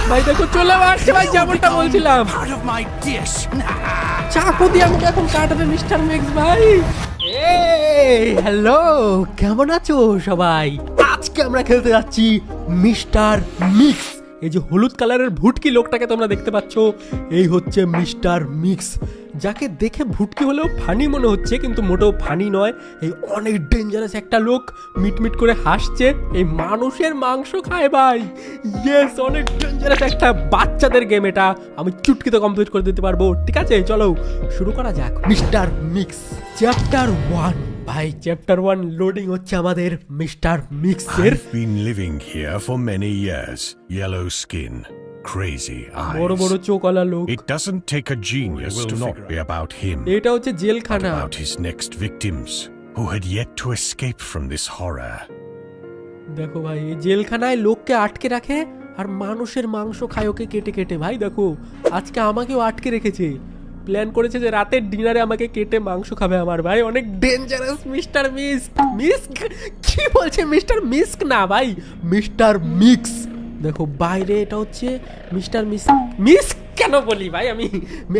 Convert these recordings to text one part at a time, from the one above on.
ভাই দেখো চলে আসছে ভাই, যেমনটা বলছিলাম চাকু দিয়ে আমাকে এখন কাটবে মিস্টার মিক্স ভাই। হ্যালো, কেমন আছো সবাই? আজকে আমরা খেলতে যাচ্ছি মিস্টার মিক্স। এই যে হলুদ কালারের ভুটকি লোকটাকে তোমরা দেখতে পাচ্ছ, এই হচ্ছে মিস্টার মিক্স, যাকে দেখে ভুটকি হলেও ফানি মনে হচ্ছে কিন্তু মোটেও ফানি নয়। এই অনেক ডেঞ্জারাস একটা লোক, মিটমিট করে হাসছে, এই মানুষের মাংস খায় ভাই। ইয়েস, অনেক ডেঞ্জারাস একটা বাচ্চাদের গেম এটা, আমি চুটকিতে কমপ্লিট করে দিতে পারবো। ঠিক আছে, চলো শুরু করা যাক। Mister mix chapter 1। ভাই চ্যাপ্টার 1 লোডিং হচ্ছে আমাদের মিস্টার মিক্সের। I've been living here for many years. Yellow skin, crazy বড় বড় eyes. চোখওয়ালা লোক। It doesn't take a genius to not be about him, এটা হচ্ছে but জেলখানা। about his next victims who had yet to escape from this horror. দেখো ভাই, এই জেলখানায় লোককে আটকে রাখে আর মানুষের মাংস খায় ওকে কেটে কেটে। ভাই দেখো, আজকে আমাকেও আটকে রেখেছে, প্ল্যান করেছে যে রাতের ডিনারে আমাকে কেটে মাংস খাবে আমার ভাই। অনেক ডেঞ্জারাস মিস্টার মিস্ক। মিস্ক কি বলছে? মিস্টার মিস্ক না ভাই, মিস্টার মিক্স। দেখো বাইরে এটা হচ্ছে মিস্টার মিস্ক কেন বলি ভাই আমি,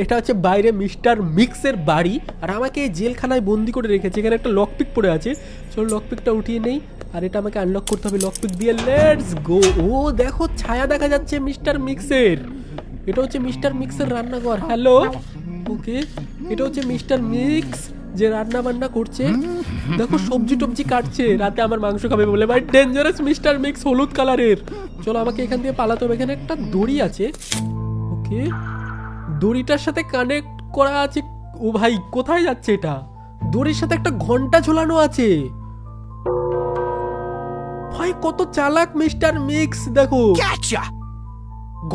এটা হচ্ছে বাইরে মিস্টার মিক্সের বাড়ি, আর আমাকে এই জেলখানায় বন্দি করে রেখেছে। এখানে একটা লকপিক পড়ে আছে, চলো লকপিকটা উঠিয়ে নেই, আর এটা আমাকে আনলক করতে হবে লকপিক দিয়ে। Let's go. ও দেখো ছায়া দেখা যাচ্ছে মিস্টার মিক্সের, এটা হচ্ছে মিস্টার মিক্সের রান্নাঘর। হ্যালো, ওকে, এটা হচ্ছে মিস্টার মিক্স যে রান্না বান্না করছে। দেখো সবজি টবজি কাটছে, রাতে আমার মাংস খাবে বলে। ভাই ডেঞ্জারাস মিস্টার মিক্স, হলুদ কালারের। চলো আমাকে এখান দিয়ে পালাতে হবে। এখানে একটা দড়ি আছে, ওকে, দড়িটার সাথে কানেক্ট করা আছে। ও ভাই কোথায় যাচ্ছে এটা? দড়ির সাথে একটা ঘন্টা ঝোলানো আছে। ভাই কত চালাক মিস্টার মিক্স, দেখো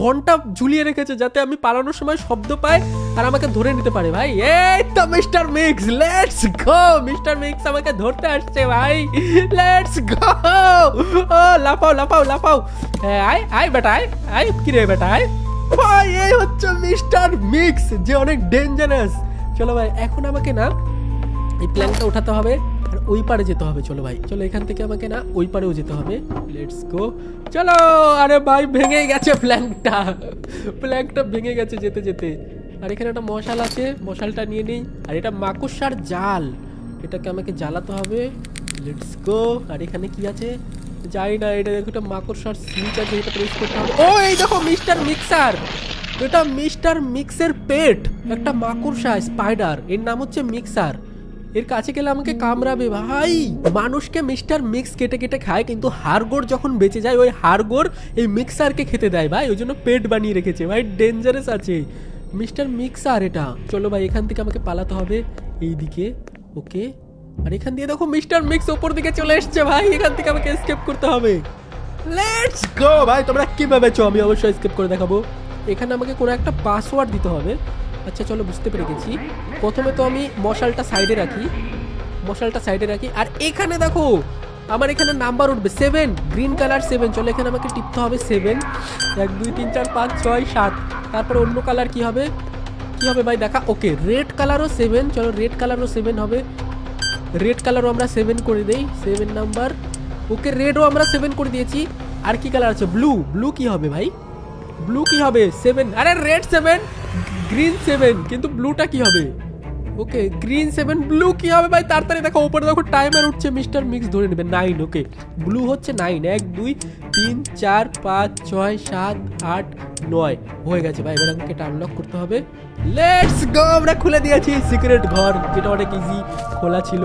ঘন্টা ঝুলিয়ে রেখেছে যাতে আমি পালানোর সময় শব্দ পাই আর আমাকে ধরে নিতে পারে। ভাই এই তো mister mix, let's go. Mister mix আমাকে ধরতে আসছে ভাই, লেটস গো। ও লাফাও লাফাও লাফাও, আয় আয় বেটা আয় আয়, কি রে বেটা আয়। ভাই এই হচ্ছে মিস্টার মিক্স যে অনেক ডেঞ্জারাস। চলো ভাই এখন আমাকে না এই প্ল্যানটা উঠাতে হবে আর ওই পারে যেতে হবে। চলো ভাই, চলো এখান থেকে আমাকে না ওই পারেও যেতে হবে। লেটস গো, চলো। আরে ভাই ভেঙে গেছে প্ল্যানটা, প্ল্যানটা ভেঙে গেছে যেতে যেতে। আর এখানে একটা মশাল আছে, মশালটা নিয়ে নিই। আর এটা মাকড়সার জাল, এটাকে আমাকে জ্বালাতে হবে। Let's go. আর এখানে কি আছে যাই না, এটা দেখো একটা মাকড়সার সুইচ আছে, এটা প্রেস করতে হবে। ও এই দেখো মিস্টার মিক্সার, এটা মিস্টার মিক্সের পেট, একটা মাকড়সা স্পাইডার, এর নাম হচ্ছে মিক্সার। এর কাছে গেলে আমাকে কামড়াবে ভাই। মানুষকে মিস্টার মিক্স কেটে কেটে খায়, কিন্তু হাড়গোড় যখন বেঁচে যায় ওই হাড়গোড় এই মিক্সারকে খেতে দেয় ভাই, ওই জন্য পেট বানিয়ে রেখেছে ভাই। ডেঞ্জারাস আছে মিস্টার মিক্সার এটা। চলো ভাই এখান থেকে আমাকে পালাতে হবে এইদিকে, ওকে। আর এখান দিয়ে দেখো মিস্টার মিক্স ওপর দিকে চলে এসছে ভাই, এখান থেকে আমাকে এসকেপ করতে হবে। লেটস গো ভাই, তোমরা কি ভেবেছো আমি অবশ্যই এসকেপ করে দেখাবো। এখানে আমাকে কোনো একটা পাসওয়ার্ড দিতে হবে। আচ্ছা চলো বুঝতে পেরে গেছি। প্রথমে তো আমি মশালটা সাইডে রাখি, মশালটা সাইডে রাখি। আর এখানে দেখো আমার এখানে নাম্বার উঠবে 7, গ্রিন কালার 7। চলো এখানে আমাকে টিপতে হবে 7, 1 2 3 4 5 6 7। তারপরে অন্য কালার কি হবে, কি হবে ভাই দেখা। ওকে, রেড কালারও 7। চলো রেড কালারও 7 হবে, রেড কালারও আমরা 7 করে দেই, 7 নাম্বার। ওকে, রেডও আমরা 7 করে দিয়েছি। আর কি কালার আছে? ব্লু। ব্লু কি হবে ভাই? ব্লু কি হবে? 7। আরে রেড 7, গ্রিন 7, কিন্তু ব্লুটা কি হবে? ওকে, গ্রিন 7, ব্লু কি হবে ভাই? তাড়াতাড়ি দেখো উপরে দেখো টাইমার উঠছে, মিস্টার মিক্স ধরে নেবে 9। ওকে, ব্লু হচ্ছে 9, 1 2 3 4 5 6 7 8 9 হয়ে গেছে ভাই। এবার আমাকে এটা আনলক করতে হবে। লেটস গো, আমরা খুলে দিয়েছি সিক্রেট ঘর, যেটা অনেক ইজি খোলা ছিল।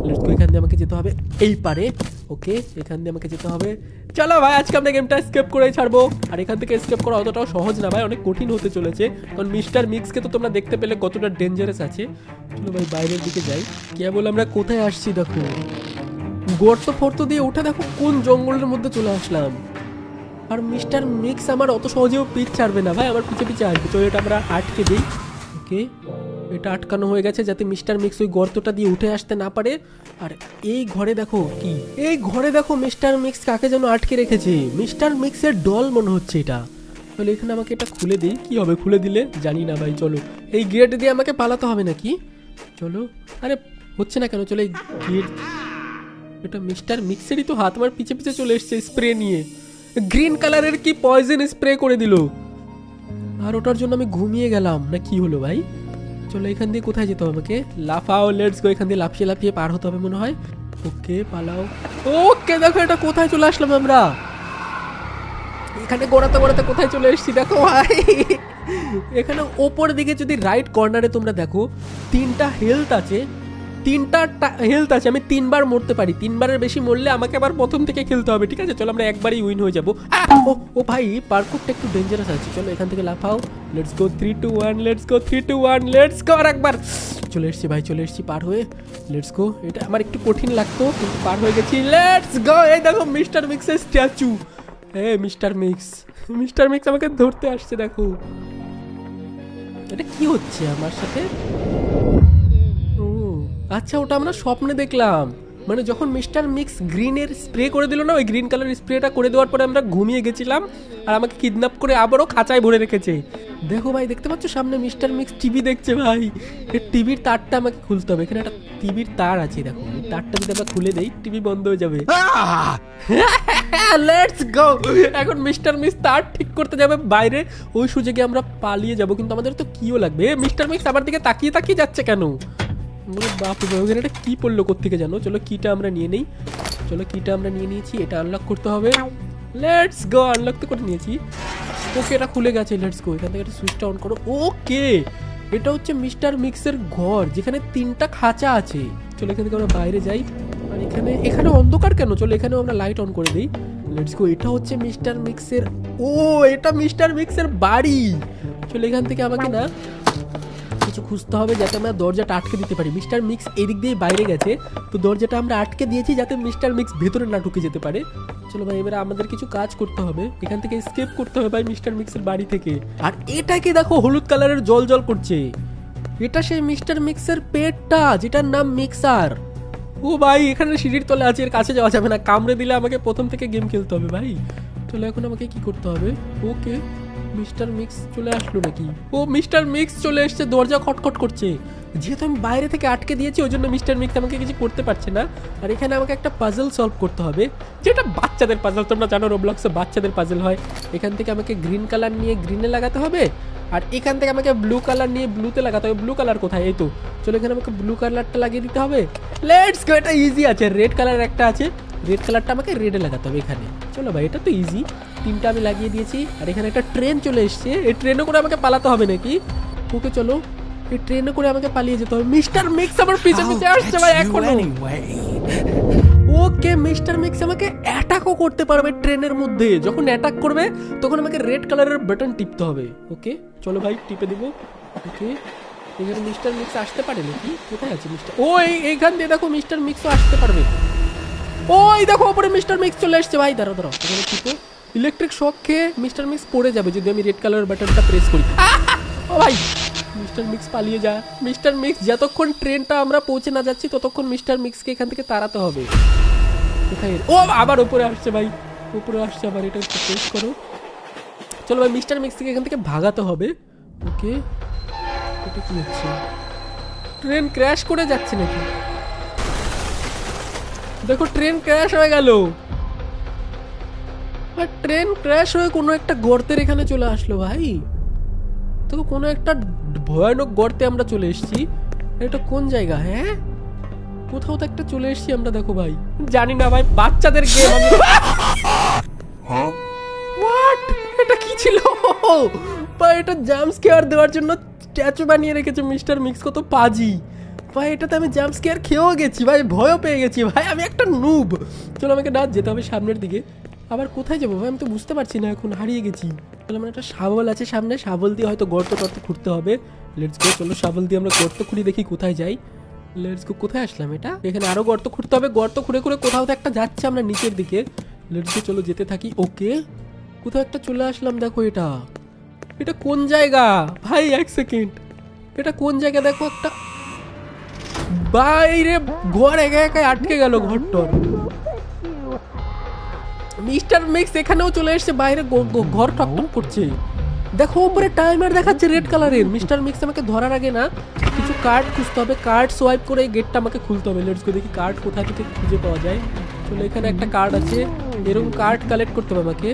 লেটস গো, এখান দিয়ে আমাকে যেতে হবে এই পারে। ওকে, এখান দিয়ে আমাকে যেতে হবে। চলো ভাই আজকে আমরা গেমটা স্কেপ করেই ছাড়বো। আর এখান থেকে স্কেপ করা অতটাও সহজ না ভাই, অনেক কঠিন হতে চলেছে, কারণ মিস্টার মিক্সকে তো তোমরা দেখতে পেলে কতটা ডেঞ্জারাস আছে। চলো ভাই বাইরের দিকে যাই। কেবল আমরা কোথায় আসছি দেখো, গর্ত ফর্ত দিয়ে উঠে দেখো কোন জঙ্গলের মধ্যে চলে আসলাম। আর মিস্টার মিক্স আমার অত সহজেও পিছ ছাড়বে না ভাই, আমার পিছে পিছে আসবে। চলো এটা আমরা আটকে দিই। ওকে, এটা আটকানো হয়ে গেছে যাতে মিস্টার মিক্স ওই গর্তটা দিয়ে উঠে আসতে না পারে। আর এই ঘরে দেখো কি, এই ঘরে দেখো মিস্টার মিক্স কাকে যেন আটকে রেখেছে। মিস্টার মিক্সের ডল মনে হচ্ছে এটা। তাহলে এখানে আমাকে এটা খুলে দিই, কি হবে খুলে দিলে জানি না ভাই। চলো এই গেট দিয়ে আমাকে পালাতে হবে নাকি? চলো, আরে হচ্ছে না কেন? চলো এই গেট, এটা মিস্টার মিক্সেরই তো হাত, আমার পিছে পিছে চলে এসছে স্প্রে নিয়ে। গ্রিন কালারের কি পয়জন স্প্রে করে দিল, আর ওটার জন্য আমি ঘুমিয়ে গেলাম না কি হলো ভাই? চলো এখান দিয়ে কোথায় যেতে হবে আমাকে? লাফাও, লেটস গো। এখান দিয়ে লাফিয়ে লাফিয়ে পার হতে হবে মনে হয়। ওকে পালাও। ওকে দেখো এটা কোথায় চলে আসলাম আমরা, এখানে গড়াতে গড়াতে কোথায় চলে এসেছি দেখো ভাই। এখানে ওপর দিকে যদি রাইট কর্নারে তোমরা দেখো 3টা হেলথ আছে, 3টা হেলথ আছে। আমি 3বার মরতে পারি, 3বারের বেশি মরলে আমাকে আবার প্রথম থেকে খেলতে হবে, ঠিক আছে? চলো আমরা একবারই উইন হয়ে যাবো। ও ভাই পার্কুরটা একটু ডেঞ্জারাস আছে, চলো এখান থেকে লাফাও। Let's go 3 2 1, let's go 3 2 1, let's go. আর একবার চলে এসেছি ভাই, চলে এসেছি পার হয়ে। Let's go. এটা আমার একটু কঠিন লাগতো কিন্তু পার হয়ে গেছি। Let's go. এই দেখো মিস্টার মিক্সের স্ট্যাচু। মিস্টার মিক্স আমাকে ধরতে আসছে দেখো। এটা কি হচ্ছে আমার সাথে? ও আচ্ছা, ওটা আমরা স্বপ্নে দেখলাম। মানে যখন মিস্টার মিক্স গ্রিনের স্প্রে করে দিল না, ওই গ্রিন কালার স্প্রেটা করে দেওয়ার পরে আমরা ঘুমিয়ে গেছিলাম আর আমাকে কিডন্যাপ করে আবারও খাঁচায় ভরে রেখেছে। দেখো ভাই, দেখতে পাচ্ছ সামনে মিস্টার মিক্স টিভি দেখছে ভাই। এই টিভির তারটা আমাকে খুলতে হবে। এখানে একটা টিভির তার আছে দেখো, এই তারটা যদি আমরা খুলে দেই টিভি বন্ধ হয়ে যাবে। Let's go. এখন মিস্টার মিক্স তার ঠিক করতে যাবে বাইরে, ওই সুযোগে আমরা পালিয়ে যাব। কিন্তু আমাদের তো কিও লাগবে। মিস্টার মিক্স আমার দিকে তাকিয়ে তাকিয়ে যাচ্ছে কেন? বাপরে, ওখানে এটা কি পড়লো কোত্থেকে জানো? চলো কিটা আমরা নিয়ে নেই। চলো কিটা আমরা নিয়ে নিয়েছি, এটা আনলক করতে হবে। Let's go. আনলক তো করে নিয়েছি। ওকে এটা খুলে গেছে। Let's go. এখান থেকে একটা সুইচটা অন করো। ওকে এটা হচ্ছে মিস্টার মিক্সের ঘর, যেখানে 3টা খাঁচা আছে। চলো এখান থেকে আমরা বাইরে যাই। আর এখানে অন্ধকার কেন? চলো এখানেও আমরা লাইট অন করে দিই। Let's go. এটা হচ্ছে মিস্টার মিক্সের, এটা মিস্টার মিক্সের বাড়ি। চলো এখান থেকে আমাকে না কিছু খুঁজতে হবে যাতে আমরা দরজাটা আটকে দিতে পারি। মিস্টার মিক্স এদিক দিয়ে বাইরে গেছে, তো দরজাটা আমরা আটকে দিয়েছি যাতে মিস্টার মিক্স ভেতরে না ঢুকে যেতে পারে। চলো ভাই এবারে আমাদের কিছু কাজ করতে হবে, এখান থেকে এসকেপ করতে হবে ভাই মিস্টার মিক্সের বাড়ি থেকে। আর এটাকে দেখো হলুদ কালারের জল জল করছে, এটা সেই মিস্টার মিক্সের পেটটা যেটার নাম মিক্সার। ও ভাই এখানে সিঁড়ির তলে আছে, এর কাছে যাওয়া যাবে না, কামড়ে দিলে আমাকে প্রথম থেকে গেম খেলতে হবে ভাই। চলো এখন আমাকে কি করতে হবে? ওকে মিস্টার মিক্স চলে আসলো নাকি? ও মিস্টার মিক্স চলে এসছে, দরজা খটখট করছে। যেহেতু আমি বাইরে থেকে আটকে দিয়েছি ওই জন্য মিস্টার মিক্স আমাকে কিছু করতে পারছে না। আর এখানে আমাকে একটা পাজল সলভ করতে হবে, যেটা বাচ্চাদের পাজল, তোমরা জানো রোবলক্সে বাচ্চাদের পাজল হয়। এখান থেকে আমাকে গ্রিন কালার নিয়ে গ্রিনে লাগাতে হবে, আর এখান থেকে আমাকে ব্লু কালার নিয়ে ব্লুতে লাগাতে হবে। ব্লু কালার কোথায়? এই তো। চলো এখানে আমাকে ব্লু কালারটা লাগিয়ে দিতে হবে। Let's go. এটা ইজি আছে। রেড কালার একটা আছে, রেড কালারটা আমাকে রেডে লাগাতে হবে এখানে। চলো ভাই এটা তো ইজি, 3টা আমি লাগিয়ে দিয়েছি। আর এখানে একটা ট্রেন চলে এসছে, এই ট্রেনে করে আমাকে পালাতে হবে নাকি? ওকে চলো এই ট্রেনে করে আমাকে পালিয়ে যেতে হবে। মিস্টার মিক্স আমার পিছে পিছে আসছে ভাই এখনো। ওকে মিস্টার মিক্স আমাকে অ্যাটাকও করতে পারবে ট্রেনের মধ্যে। যখন অ্যাটাক করবে তখন আমাকে রেড কালারের বাটন টিপতে হবে। ওকে চলো ভাই টিপে দেবো। ওকে এখানে মিস্টার মিক্স আসতে পারে নাকি? কোথায় আছে মিস্টার? ও এইখান দিয়ে দেখো মিস্টার মিক্সও আসতে পারবে। ওই দেখো উপরে মিস্টার মিক্স চলে আসছে ভাই। দাঁড়াও দাঁড়াও, এখানে টিপো। ইলেকট্রিক শক খেয়ে মিস্টার মিক্স পড়ে যাবে যদি আমি রেড কালার বাটনটা প্রেস করি। ও ভাই মিস্টার মিক্স পালিয়ে যা। মিস্টার মিক্স যতক্ষণ ট্রেনটা আমরা পৌঁছে না যাচ্ছি ততক্ষণ মিস্টার মিক্সকে এখান থেকে তাড়াতে হবে। কোথায়? ও আবার উপরে আসছে ভাই, উপরে আসছে আবার। এটা একটু প্রেস করো। চলো ভাই মিস্টার মিক্সকে এখান থেকে ভাগাতে হবে। ওকে এটা কি হচ্ছে? ট্রেন ক্র্যাশ করে যাচ্ছে নাকি? দেখো ট্রেন ক্র্যাশ হয়ে গেল। আর ট্রেন ক্র্যাশ হয়ে কোনো একটা গর্তের এখানে চলে আসলো ভাই। তো কোনো একটা ভয়ানক গর্তে আমরা চলে এসেছি। এটা কোন জায়গা? হ্যাঁ কোথাও তো একটা চলে এসেছি আমরা। দেখো ভাই জানি না ভাই, বাচ্চাদের গেম। হোয়াট? এটা কি ছিল ভাই? এটা জাম্প স্কেয়ার দেওয়ার জন্য স্ট্যাচু বানিয়ে রেখেছে মিস্টার মিক্স। কত পাজি ভাই, এটাতে আমি জাম্প স্কেয়ার খেয়েও গেছি ভাই, ভয়ও পেয়ে গেছি ভাই, আমি একটা নুব। চলো আমাকে না যেতে হবে সামনের দিকে। আবার কোথায় যাবো ভাই আমি তো বুঝতে পারছি না, এখন হারিয়ে গেছি। তাহলে আমার একটা শাবল আছে সামনে, শাবল দিয়ে হয়তো গর্ত টর্ত খুঁড়তে হবে। Let's go. চলো শাবল দিয়ে আমরা গর্ত খুঁড়ি, দেখি কোথায় যাই। Let's go. কোথায় আসলাম? এটা এখানে আরো গর্ত খুঁড়তে হবে। গর্ত খুঁড়ে খুঁড়ে কোথাও তো একটা যাচ্ছে আমরা নিচের দিকে। Let's go. চলো যেতে থাকি। ওকে কোথাও একটা চলে আসলাম। দেখো এটা, এটা কোন জায়গা ভাই? এক সেকেন্ড, এটা কোন জায়গা? দেখো একটা বাইরে ঘর একা একা আটকে গেল ঘরটার। মিস্টার মিক্স এখানেও চলে এসেছে বাইরে, ঘর ঠকঠক করছে। দেখো উপরে টাইমার দেখাচ্ছে রেড কালারের। মিস্টার মিক্স আমাকে ধরার আগে না কিছু কার্ড খুঁজতে হবে, কার্ড সোয়াইপ করে এই গেটটা আমাকে খুলতে হবে। Let's go. দেখি কার্ড কোথা থেকে খুঁজে পাওয়া যায়। চলো এখানে একটা কার্ড আছে, এরকম কার্ড কালেক্ট করতে হবে আমাকে।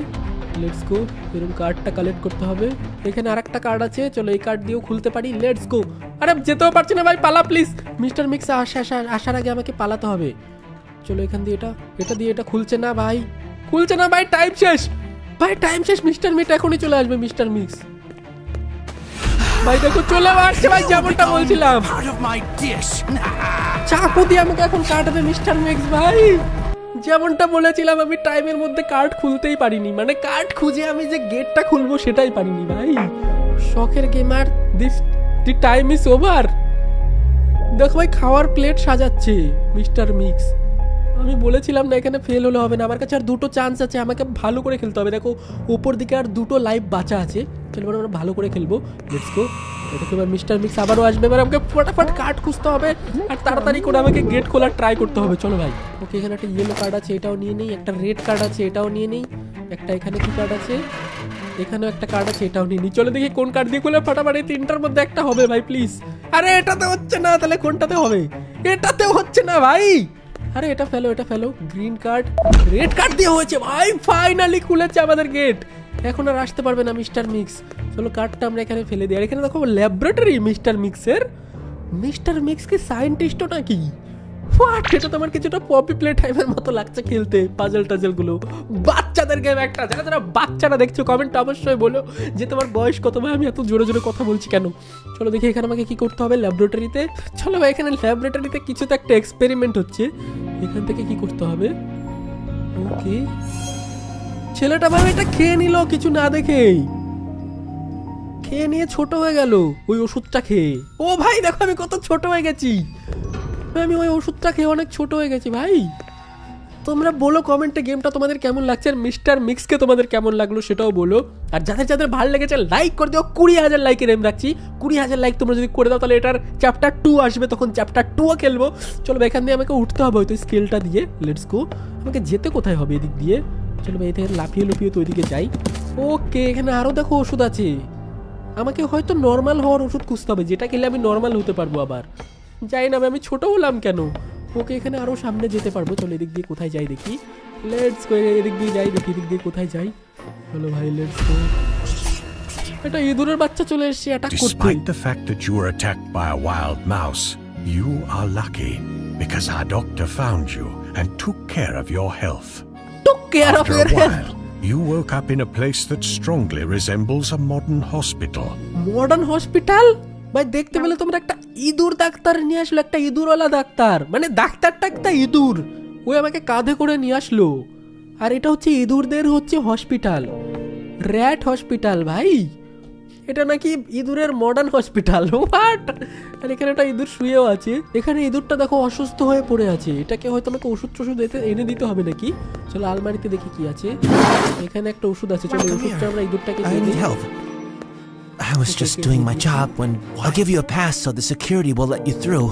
লেটস গো, এরকম কার্ডটা কালেক্ট করতে হবে। এখানে আরেকটা কার্ড আছে, চলো এই কার্ড দিয়েও খুলতে পারি। Let's go. আরে যেতেও পারছি না ভাই, পালা প্লিজ। মিস্টার মিক্স আসার আগে আমাকে পালাতে হবে। চলো এখান দিয়ে এটা দিয়ে এটা খুলছে না ভাই, খুলছে না ভাই, টাইম শেষ ভাই, টাইম শেষ। মিস্টার মিট এখনই চলে আসবে, মিস্টার মিক্স ভাই দেখো চলে আসছে ভাই, যেমনটা বলছিলাম। চাকু দিয়ে আমাকে এখন কাটবে মিস্টার মিক্স ভাই, যেমনটা বলেছিলাম। আমি টাইমের মধ্যে কার্ড খুলতেই পারিনি, মানে কার্ড খুঁজে আমি যে গেটটা খুলবো সেটাই পারিনি ভাই। শখের gamer, the time is over. দেখো ভাই খাওয়ার প্লেট সাজাচ্ছে মিস্টার মিক্স। আমি বলেছিলাম না এখানে ফেল হলে হবে না, আমার কাছে আর দুটো চান্স আছে, আমাকে ভালো করে খেলতে হবে। দেখো উপর দিকে আর দুটো লাইফ বাঁচা আছে, চলো এবার আমরা ভালো করে খেলবো। Let's go. দেখো এবার মিস্টার মিক্স আবারও আসবে, এবার আমাকে ফটাফট কার্ড খুঁজতে হবে আর তাড়াতাড়ি করে আমাকে গেট খোলার ট্রাই করতে হবে। চলো ভাই। ওকে এখানে একটা ইয়েলো কার্ড আছে, এটাও নিয়ে নেই। একটা রেড কার্ড আছে, এটাও নিয়ে নেই। একটা এখানে কি কার্ড আছে, এখানেও একটা কার্ড আছে, এটাও নিয়ে নিই। চলো দেখি কোন কার্ড দিয়ে খুলে ফটাফট এই তিনটার মধ্যে একটা হবে ভাই প্লিজ। আরে এটাতে হচ্ছে না, তাহলে কোনটাতে হবে? এটাতেও হচ্ছে না ভাই। আরে এটা ফেলো, এটা ফেলো। গ্রিন কার্ড, রেড কার্ড দিয়ে হয়েছে ভাই, ফাইনালি খুলেছে আমাদের গেট। এখন আর আসতে পারবে না মিস্টার মিক্স। চলো কার্ডটা আমরা এখানে ফেলে দিই। আর এখানে দেখো ল্যাবরেটরি মিস্টার মিক্সের। মিস্টার মিক্স কি সায়েন্টিস্টও নাকি? হোয়াট, এটা তো আমার কিছুটা পপি প্লে টাইপের মতো লাগছে খেলতে, পাজল টাজল গুলো। বাচ্চাদের গেম একটা, যারা যারা বাচ্চারা দেখছো কমেন্টে অবশ্যই বলো যে তোমার বয়স কত ভাই, আমি এত জোরে জোরে কথা বলছি কেন। চলো দেখি এখানে আমাকে কি করতে হবে ল্যাবরেটরিতে। চলো ভাই এখানে ল্যাবরেটরিতে কিছু তো একটা এক্সপেরিমেন্ট হচ্ছে, এখান থেকে কি করতে হবে। ওকে ছেলেটা ভাই এটা খেয়ে নিল কিছু না দেখেই, খেয়ে নিয়ে ছোট হয়ে গেল ওই ওষুধটা খেয়ে। ও ভাই দেখো আমি কত ছোট হয়ে গেছি, আমি ওই ওষুধটা খেয়ে অনেক ছোট হয়ে গেছি ভাই। তোমরা বলো কমেন্টে গেমটা তোমাদের কেমন লাগছে, আর মিস্টার মিক্সকে তোমাদের কেমন লাগলো সেটাও বলো। আর যাদের যাদের ভালো লেগেছে লাইক করে দিও। 20,000 লাইকের এম রাখছি, 20,000 লাইক তোমরা যদি করে দাও তাহলে এটার চ্যাপ্টার 2 আসবে, তখন চ্যাপ্টার 2ও খেলবো। চলো এখান দিয়ে আমাকে উঠতে হবে হয়তো স্কেলটা দিয়ে। Let's go. আমাকে যেতে কোথায় হবে? এদিক দিয়ে। চলো ভাই থেকে লাফিয়ে লুফিয়ে তো ওইদিকে যাই। ওকে এখানে আরও দেখো ওষুধ আছে, আমাকে হয়তো নর্মাল হওয়ার ওষুধ খুঁজতে হবে, যেটা খেলে আমি নর্মাল হতে পারবো। আবার যাই না আমি ছোট হলাম কেন? ওকে এখানে আরো সামনে যেতে পারবো। চলো এদিক দিয়ে কোথায় যাই দেখি। লেটস গো, এদিক দিয়ে যাই দেখি, এদিক দিয়ে কোথায় যাই। চলো ভাই লেটস গো। এটা ইঁদুরের বাচ্চা চলে এসেছে অ্যাটাক করতে। Despite the fact that you were attacked by a wild mouse, you are lucky because our doctor found you and took care of your health. Took care of After your a health. while, you woke up in a place that strongly resembles a modern hospital. Modern hospital? ভাই দেখতে পেলে তোমরা একটা ইঁদুর doctor নিয়ে আসলো, একটা ইঁদুরওয়ালা doctor, মানে ডাক্তারটা একটা ইঁদুর, ওই আমাকে কাঁধে করে নিয়ে আসলো। আর এটা হচ্ছে ইঁদুরদের হচ্ছে হসপিটাল, র্যাট হসপিটাল ভাই। এটা নাকি ইঁদুরের মডার্ন হসপিটাল। হোয়াট? আর এখানে একটা ইঁদুর শুয়েও আছে। এখানে ইঁদুরটা দেখো অসুস্থ হয়ে পড়ে আছে, এটাকে হয়তো আমাকে ওষুধ টষুধ এনে দিতে হবে নাকি। চলো আলমারিতে দেখি কি আছে। এখানে একটা ওষুধ আছে, চলো ওষুধটা আমরা ইঁদুরটাকে দিয়ে দিই। I was just doing my job when I'll give you a pass so the security will let you through.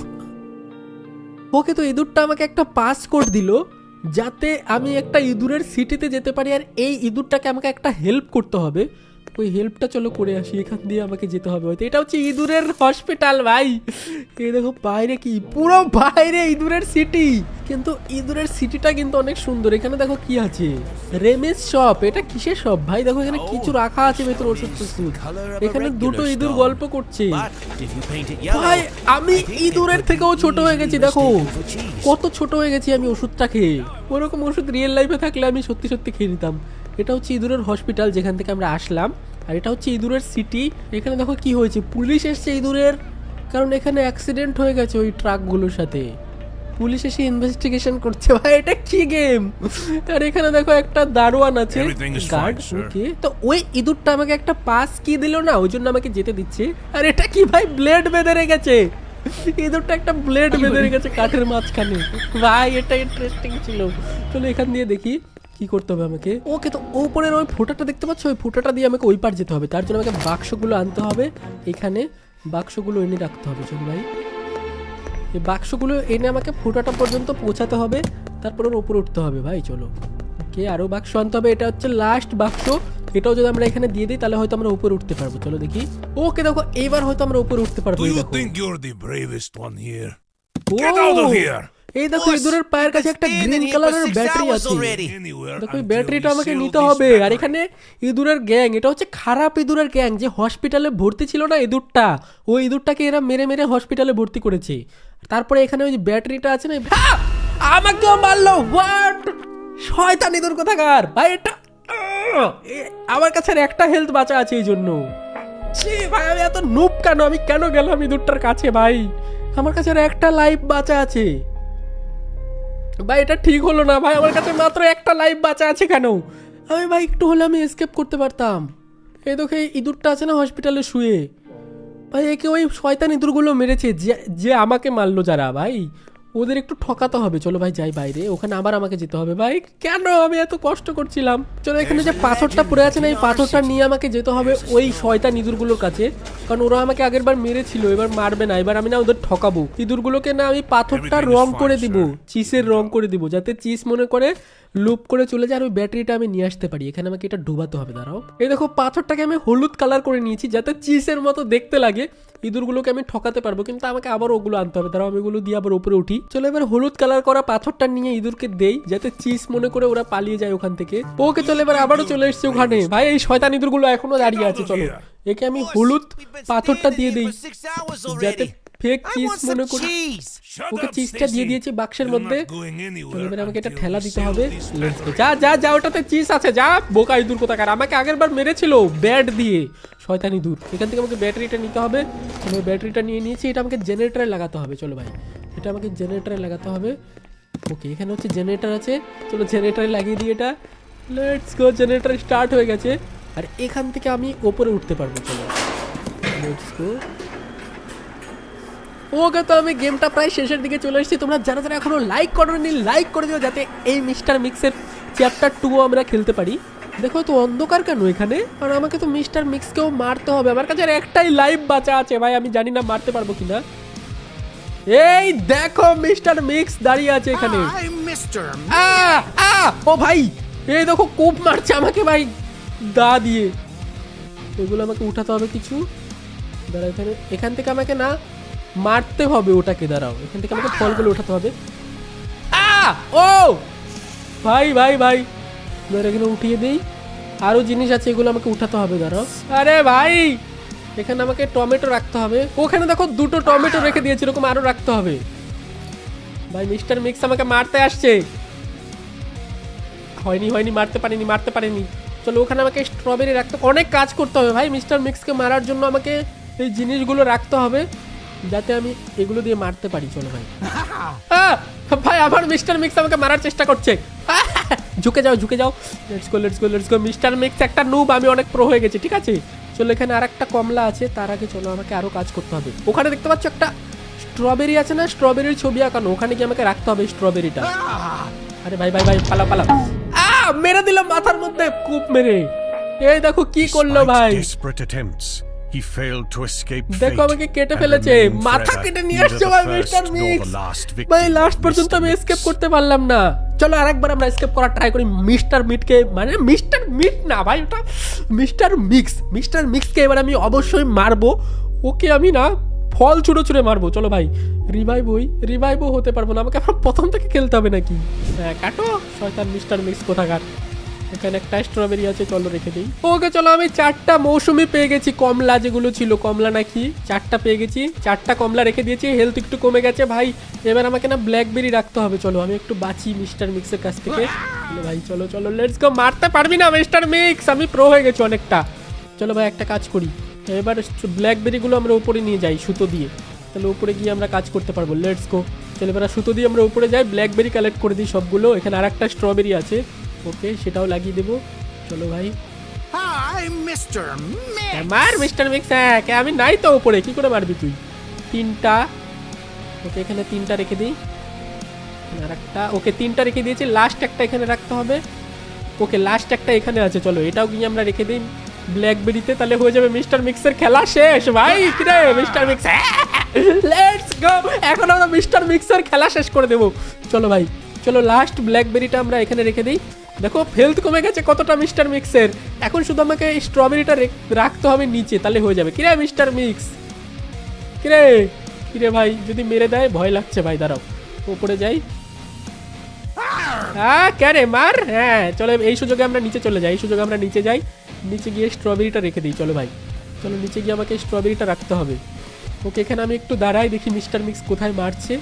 ওকে তো ইঁদুরটা আমাকে একটা পাসকোড দিল যাতে আমি একটা ইঁদুরের সিটিতে যেতে পারি, আর এই ইঁদুরটাকে আমাকে একটা হেল্প করতে হবে। ওই হেল্পটা চলো করে আসি, এখান দিয়ে আমাকে যেতে হবে হয়তো। এটা হচ্ছে ইঁদুরের হসপিটাল ভাই। এই দেখো বাইরে কি, পুরো বাইরে ইঁদুরের সিটি, কিন্তু ইঁদুরের সিটিটা কিন্তু অনেক সুন্দর। এখানে দেখো কি আছে, রেমিস শপ। এটা কিসের শপ ভাই? দেখো এখানে কিছু রাখা আছে ভেতর ওষুধ টষুধ। এখানে দুটো ইঁদুর গল্প করছে ভাই। আমি ইঁদুরের থেকেও ছোট হয়ে গেছি, দেখো কত ছোট হয়ে গেছি আমি ওষুধটা খেয়ে। ওরকম ওষুধ রিয়েল লাইফে থাকলে আমি সত্যি সত্যি খেয়ে নিতাম। এটা হচ্ছে ইঁদুরের হসপিটাল যেখান থেকে আমরা আসলাম, আর এটা হচ্ছে ইঁদুরের সিটি। এখানে দেখো কি হয়েছে, পুলিশ এসছে ইঁদুরের, কারণ এখানে অ্যাক্সিডেন্ট হয়ে গেছে ওই ট্রাকগুলোর সাথে। পুলিশ এসে ইনভেস্টিগেশন করছে ভাই। এটা কি গেম? আর এখানে দেখো একটা দারোয়ান আছে, গার্ড। ওকে তো ওই ইঁদুরটা আমাকে একটা পাস কি দিল না, ওই জন্য আমাকে যেতে দিচ্ছে। আর এটা কি ভাই, ব্লেড বেঁধে রেখেছে। ইঁদুরটা একটা ব্লেড বেঁধে রেখেছে কাঠের মাঝখানে ভাই। এটা ইন্টারেস্টিং ছিল। চলো এখান দিয়ে দেখি কি করতে হবে আমাকে। ওকে তো উপরের ওই ফোঁটাটা দেখতে পাচ্ছ, ওই ফোঁটাটা দিয়ে আমাকে ওই পার যেতে হবে। তার জন্য আমাকে বাক্সগুলো আনতে হবে, এখানে বাক্সগুলো এনে রাখতে হবে। চলো ভাই এই বাক্সগুলো এনে আমাকে ফোঁটাটা পর্যন্ত পৌঁছাতে হবে, তারপর ওর উপরে উঠতে হবে ভাই। চলো ওকে আরও বাক্স আনতে হবে, এটা হচ্ছে লাস্ট বাক্স। এটাও যদি আমরা এখানে দিয়ে দিই তাহলে হয়তো আমরা উপরে উঠতে পারবো। চলো দেখি। ওকে দেখো এইবার হয়তো আমরা উপরে উঠতে পারবো। Do you think you're the bravest one here? Oh! Get out of here! এই দেখো ইঁদুরের পায়ের কাছে একটা গ্রিন কালারের ব্যাটারি আছে। দেখো এই ব্যাটারিটা আমাকে নিতে হবে। আর এখানে ইঁদুরের গ্যাং, এটা হচ্ছে খারাপ ইঁদুরের গ্যাং যে হসপিটালে ভর্তি ছিল না ইঁদুরটা, ওই ইঁদুরটাকে এরা মেরে মেরে হসপিটালে ভর্তি করেছে। তারপরে এখানে ওই যে ব্যাটারিটা আছে না, আমাকেও মারলো। হোয়াট, শয়তান ইঁদুর কোথাকার ভাই। এটা আমার কাছে আর একটা হেলথ বাঁচা আছে এই জন্য। ভাই আমি এত নুব কেন, আমি কেন গেলাম ইঁদুরটার কাছে ভাই? আমার কাছে আর একটা লাইফ বাঁচা আছে ভাই, এটা ঠিক হলো না ভাই। আমার কাছে মাত্র একটা লাইফ বাঁচা আছে কেন? আমি ভাই একটু হলে আমি এসকেপ করতে পারতাম। এই দেখো এই ইঁদুরটা আছে না হসপিটালে শুয়ে, ভাই একে ওই শয়তান ইঁদুরগুলো মেরেছে যে আমাকে মারলো যারা, ভাই ওদের একটু ঠকাতে হবে। চলো ভাই যাই বাইরে, ওখানে আবার আমাকে যেতে হবে ভাই। কেন আমি এত কষ্ট করছিলাম? চলো এখানে যে পাথরটা পড়ে আছে না, এই পাথরটা নিয়ে আমাকে যেতে হবে ওই শয়তান ইঁদুরগুলোর কাছে, কারণ ওরা আমাকে আগের বার মেরেছিল, এবার মারবে না। এবার আমি না ওদের ঠকাবো ইঁদুরগুলোকে, না আমি পাথরটা রং করে দিব, চিসের রং করে দিব, যাতে চিস মনে করে লুপ করে চলে যায় আর ওই ব্যাটারিটা আমি নিয়ে আসতে পারি। এখানে আমাকে এটা ডুবাতে হবে। দাঁড়াও, এই দেখো পাথরটাকে আমি হলুদ কালার করে নিয়েছি যাতে চিসের মতো দেখতে লাগে। ইঁদুরগুলোকে আমি ঠকাতে পারবো, কিন্তু আমাকে আবার ওগুলো আনতে হবে। দাঁড়াও আমি এগুলো দিয়ে আবার উপরে উঠি। চলো এবার হলুদ কালার করা পাথরটা নিয়ে ইঁদুরকে দেই যাতে চিস মনে করে ওরা পালিয়ে যায় ওখান থেকে। ওকে চলো এবার আবারও চলে এসছে ওখানে। ভাই এই শয়তান ইঁদুরগুলো এখনো দাঁড়িয়ে আছে। চলো একে আমি হলুদ পাথরটা দিয়ে দিই যাতে ফেক চিজ মনে করি। ওকে চিজটা দিয়ে দিয়েছি বাক্সের মধ্যে। এবার আমাকে এটা ঠেলা দিতে হবে। যা যা যা, ওটাতে চিজ আছে, যা বোকা ইঁদুর কোথাকার। আমাকে আগের বার মেরেছিল ব্যাট দিয়ে শয়তান ইঁদুর। এখান থেকে আমাকে ব্যাটারিটা নিতে হবে। আমি ব্যাটারিটা নিয়ে নিয়েছি, এটা আমাকে জেনারেটরে লাগাতে হবে। চলো ভাই এটা আমাকে জেনারেটরে লাগাতে হবে। ওকে এখানে হচ্ছে জেনারেটর আছে, চলো জেনারেটরে লাগিয়ে দিই এটা। লেটস গো, জেনারেটর স্টার্ট হয়ে গেছে। আর এখান থেকে আমি ওপরে উঠতে পারবো। চলো লেটস গো। ওকে তো আমি গেমটা প্রায় শেষের দিকে চলে এসেছি। তোমরা যারা যারা এখনো লাইক করোনি লাইক করে দিও যাতে এই মিস্টার মিক্সের চ্যাপ্টার 2 আমরা খেলতে পারি। দেখো তো অন্ধকার কেন এখানে? আর আমাকে তো মিস্টার মিক্সকেও মারতে হবে। আমার কাছে আর একটাই লাইফ বাঁচা আছে ভাই, আমি জানি না মারতে পারবো কিনা। এই দেখো মিস্টার মিক্স দাঁড়িয়ে আছে এখানে। ও ভাই এই দেখো কূপ মারছে আমাকে ভাই দা দিয়ে। এগুলো আমাকে উঠাতে হবে কিছু। দাঁড়া এখান থেকে আমাকে না মারতে হবে ওটাকে। দাঁড়াও এখান থেকে আমাকে ফলগুলো উঠাতে হবে। ও ভাই ভাই ভাই ধরে এখানে উঠিয়ে দিই। আরো জিনিস আছে এগুলো আমাকে উঠাতে হবে। দাঁড়াও, আরে ভাই এখানে আমাকে টমেটো রাখতে হবে। ওখানে দেখো দুটো টমেটো রেখে দিয়েছি, এরকম আরো রাখতে হবে। ভাই মিস্টার মিক্স আমাকে মারতে আসছে। হয়নি মারতে পারিনি। চলো ওখানে আমাকে স্ট্রবেরি রাখতে, অনেক কাজ করতে হবে ভাই মিস্টার মিক্সকে মারার জন্য। আমাকে এই জিনিসগুলো রাখতে হবে যাতে আমি এগুলো দিয়ে মারতে পারি। চলো ভাই ভাই আমার মিস্টার মিক্স আমাকে মারার চেষ্টা করছে। ঝুঁকে যাও। Let's go. মিস্টার মিক্স একটা নুব, আমি অনেক প্রো হয়ে গেছি। ঠিক আছে চলো এখানে আর একটা কমলা আছে, তার আগে চলো আমাকে আরো কাজ করতে হবে। ওখানে দেখতে পাচ্ছ একটা স্ট্রবেরি আছে না, স্ট্রবেরির ছবি আঁকানো, ওখানে গিয়ে আমাকে রাখতে হবে স্ট্রবেরিটা। আরে ভাই পালা। মেরে দিলাম মাথার মধ্যে কূপ মেরে। এই দেখো কি করলো ভাই। He failed to escape fate. দেখো আমাকে কেটে ফেলেছে, মাথা কেটে নিয়ে আসছে ভাই মিস্টার মিক্স। ভাই লাস্ট পর্যন্ত আমি এসকেপ করতে পারলাম না। চলো আরেকবার আমরা এসকেপ করার ট্রাই করি মিস্টার মিটকে, মানে মিস্টার মিট না ভাই ওটা মিস্টার মিক্সকে এবার আমি অবশ্যই মারবো। ওকে আমি না ফল ছুঁড়ে মারবো। চলো ভাই রিভাইভও হতে পারবো না, আমাকে এখন প্রথম থেকে খেলতে হবে নাকি? হ্যাঁ কাটো শয়তান মিস্টার মিক্স কোথাকার। এখানে একটা স্ট্রবেরি আছে, চলো রেখে দিই। ওকে চলো আমি 4টা মৌসুমি পেয়ে গেছি, কমলা যেগুলো ছিল, কমলা নাকি 4টা পেয়ে গেছি। 4টা কমলা রেখে দিয়েছি, হেলথ একটু কমে গেছে ভাই। এবার আমাকে না ব্ল্যাকবেরি রাখতে হবে। চলো আমি একটু বাঁচি মিস্টার মিক্সের কাছ থেকে। ভাই চলো লেটস গো। মারতে পারবি না মিস্টার মিক্স, আমি প্রো হয়ে গেছি অনেকটা। চলো ভাই একটা কাজ করি, এবার ব্ল্যাকবেরিগুলো আমরা উপরে নিয়ে যাই সুতো দিয়ে, তাহলে উপরে গিয়ে আমরা কাজ করতে পারবো। Let's go. চলো এবার সুতো দিয়ে আমরা উপরে যাই, ব্ল্যাকবেরি কালেক্ট করে দিই সবগুলো। এখানে আর একটা স্ট্রবেরি আছে, ওকে সেটাও লাগিয়ে দেবো। চলো ভাই মার মিস্টার মিক্স। হ্যাঁ আমি নাই তো উপরে, কি করে মারবি তুই? 3টা, ওকে এখানে 3টা রেখে দিই। আর একটা, ওকে 3টা রেখে দিয়েছি, লাস্ট একটা এখানে রাখতে হবে। ওকে লাস্ট একটা এখানে আছে, চলো এটাও গিয়ে আমরা রেখে দিই ব্ল্যাকবেরিতে, তাহলে হয়ে যাবে মিস্টার মিক্সের খেলা শেষ। ভাই কিরে মিস্টার মিক্স, লেটস গো। এখন আমরা মিস্টার মিক্সের খেলা শেষ করে দেবো। চলো ভাই চলো লাস্ট ব্ল্যাকবেরিটা আমরা এখানে রেখে দিই। দেখো হেলথ কমে গেছে কতটা মিস্টার মিক্সের। এখন শুধু আমাকে স্ট্রবেরিটা রাখতে হবে নিচে, তাহলে হয়ে যাবে। কিরে মিস্টার মিক্স, কিরে ভাই যদি মেরে দেয় ভয় লাগছে ভাই। দাঁড়াও উপরে যাই। হ্যাঁ ক্যারে মার, হ্যাঁ চলো এই সুযোগে আমরা নিচে চলে যাই, এই সুযোগে আমরা নিচে যাই, নিচে গিয়ে স্ট্রবেরিটা রেখে দিই। চলো ভাই চলো নিচে গিয়ে আমাকে স্ট্রবেরিটা রাখতে হবে। ওকে এখানে আমি একটু দাঁড়াই, দেখি মিস্টার মিক্স কোথায় মারছে।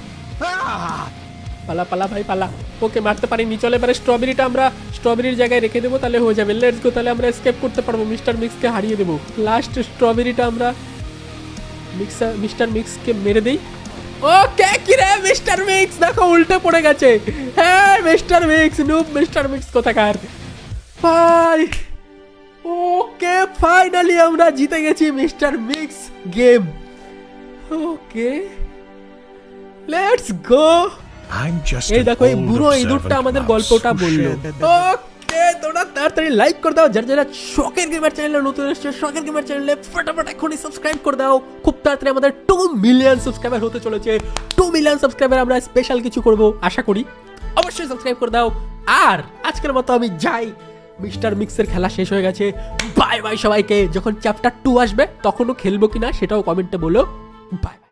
পালা পালা ভাই পালা। ওকে মারতে পারিনি, চলে এবারে স্ট্রবেরিটা আমরা স্ট্রবেরির জায়গায় রেখে দেবো, তাহলে হয়ে যাবে। লেটস গো, তাহলে আমরা এসকেপ করতে পারবো, মিস্টার মিক্সকে হারিয়ে দেবো। লাস্ট স্ট্রবেরিটা আমরা মিস্টার মিক্সকে মেরে দেই। ওকে কি রে মিস্টার মিক্স দেখো উল্টে পড়ে গেছে। হ্যাঁ mister mix noob, mister mix কোথাকার ভাই। ওকে ফাইনালি আমরা জিতে গেছি mister mix game. Okay let's go. I'm just এই an দেখো এই old বুড়ো ইঁদুরটা observant আমাদের mouse গল্পটা who বললো। shared the ওকে তোমরা তাড়াতাড়ি লাইক করে দাও, যারা যারা শখের গেমার চ্যানেলে নতুন এসেছে শখের গেমার চ্যানেলে ফটাফট এখনই সাবস্ক্রাইব করে দাও। খুব তাড়াতাড়ি আমাদের 2 মিলিয়ন সাবস্ক্রাইবার হতে চলেছে। 2 মিলিয়ন সাবস্ক্রাইবার আমরা স্পেশাল কিছু করব আশা করি, অবশ্যই সাবস্ক্রাইব করে দাও। আর আজকের মতো আমি যাই, মিস্টার মিক্সের খেলা শেষ হয়ে গেছে। বাই বাই সবাইকে। যখন চ্যাপ্টার 2 আসবে তখনও খেলবো কিনা সেটাও কমেন্টে বলো। বাই।